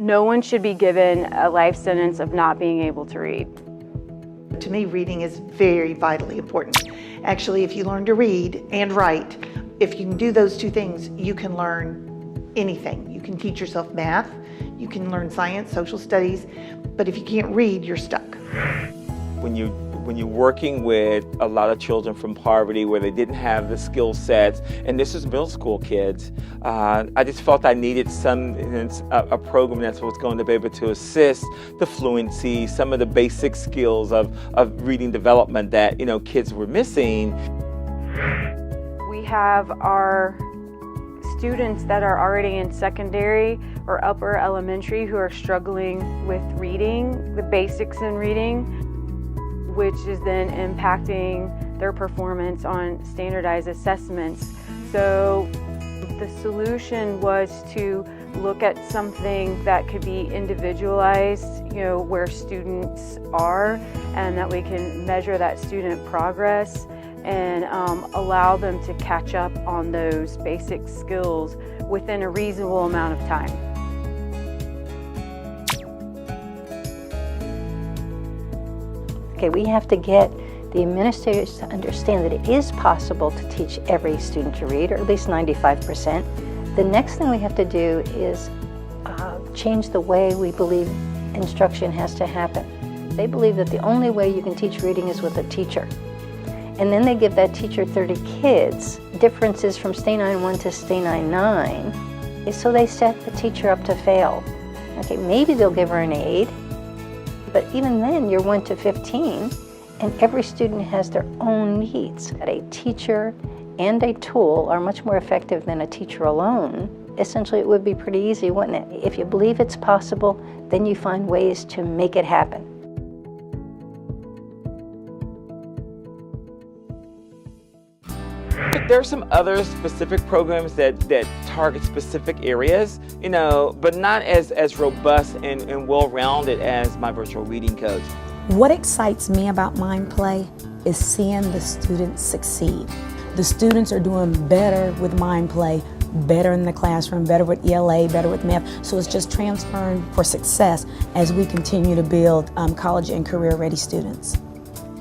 No one should be given a life sentence of not being able to read. To me, reading is very vitally important. Actually, if you learn to read and write, if you can do those two things, you can learn anything. You can teach yourself math, you can learn science, social studies, but if you can't read, you're stuck. When you're working with a lot of children from poverty where they didn't have the skill sets, and this is middle school kids, I just felt I needed a program that was going to be able to assist the fluency, some of the basic skills of reading development that kids were missing. We have our students that are already in secondary or upper elementary who are struggling with reading, the basics in reading, which is then impacting their performance on standardized assessments. So the solution was to look at something that could be individualized, where students are, and that we can measure that student progress and allow them to catch up on those basic skills within a reasonable amount of time. Okay, we have to get the administrators to understand that it is possible to teach every student to read, or at least 95%. The next thing we have to do is change the way we believe instruction has to happen. They believe that the only way you can teach reading is with a teacher. And then they give that teacher 30 kids. Differences from stay 9-1 to stay 9-9 is so they set the teacher up to fail. Okay, maybe they'll give her an aid, but even then you're 1 to 15, and every student has their own needs. A teacher and a tool are much more effective than a teacher alone. Essentially, it would be pretty easy, wouldn't it? If you believe it's possible, then you find ways to make it happen. There are some other specific programs that target specific areas, but not as robust and well-rounded as my virtual reading coach. What excites me about MindPlay is seeing the students succeed. The students are doing better with MindPlay, better in the classroom, better with ELA, better with math. So it's just transferring for success as we continue to build college and career-ready students.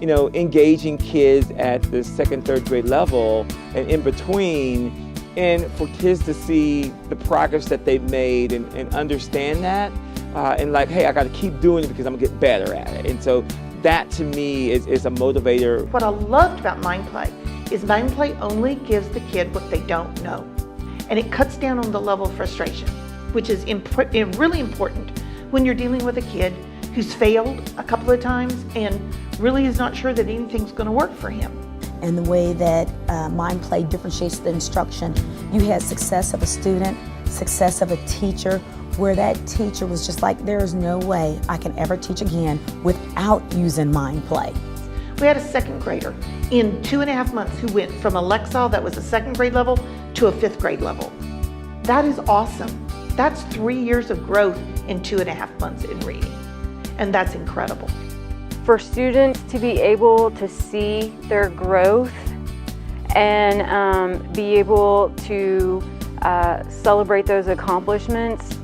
Engaging kids at the 2nd, 3rd grade level and in between, and for kids to see the progress that they've made and understand that, and like, hey, I got to keep doing it because I'm going to get better at it. And so that to me is a motivator. What I loved about MindPlay is MindPlay only gives the kid what they don't know. And it cuts down on the level of frustration, which is really important when you're dealing with a kid who's failed a couple of times and really is not sure that anything's going to work for him. And the way that MindPlay differentiates the instruction, you had success of a student, success of a teacher, where that teacher was just like, there's no way I can ever teach again without using MindPlay. We had a 2nd grader in 2.5 months who went from a Lexile that was a 2nd grade level to a 5th grade level. That is awesome. That's 3 years of growth in 2.5 months in reading. And that's incredible. For students to be able to see their growth and be able to celebrate those accomplishments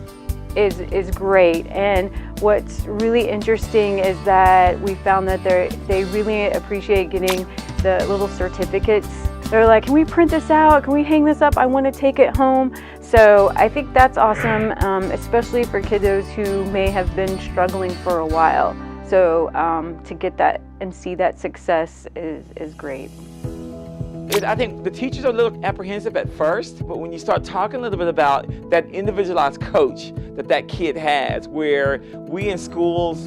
is great. And what's really interesting is that we found that they really appreciate getting the little certificates. They're like, can we print this out? Can we hang this up? I want to take it home. So I think that's awesome, especially for kiddos who may have been struggling for a while. So to get that and see that success is great. I think the teachers are a little apprehensive at first, but when you start talking a little bit about that individualized coach that kid has, where we in schools,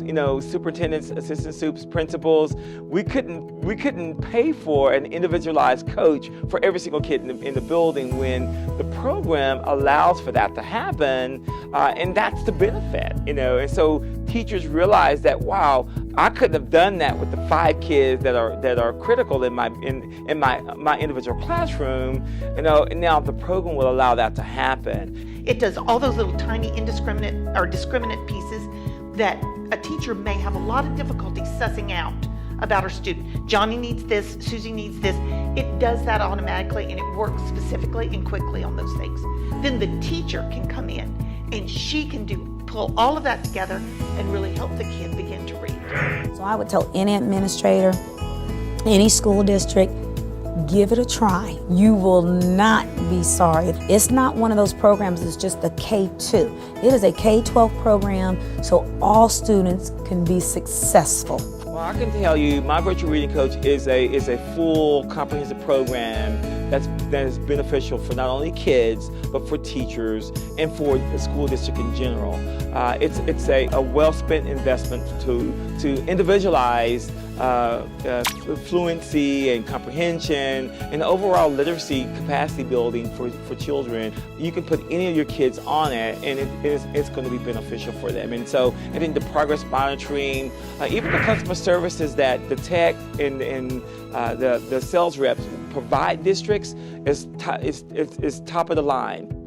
superintendents, assistant supes, principals, we couldn't pay for an individualized coach for every single kid in the building, when the program allows for that to happen, and that's the benefit, and so teachers realize that, wow, I couldn't have done that with the 5 kids that are critical in my individual classroom, and now the program will allow that to happen. It does all those little tiny indiscriminate or discriminate pieces that a teacher may have a lot of difficulty sussing out about her student. Johnny needs this, Susie needs this. It does that automatically, and it works specifically and quickly on those things. Then the teacher can come in and she can pull all of that together and really help the kid begin to read. So I would tell any administrator, any school district, give it a try. You will not be sorry. It's not one of those programs that's just a K-2. It is a K-12 program, so all students can be successful. Well, I can tell you, my virtual reading coach is a full, comprehensive program that is beneficial for not only kids, but for teachers and for the school district in general. It's a well-spent investment to individualize fluency and comprehension and overall literacy capacity building for children. You can put any of your kids on it, and it's going to be beneficial for them. And then the progress monitoring, even the customer services that the tech and the sales reps provide districts is top of the line.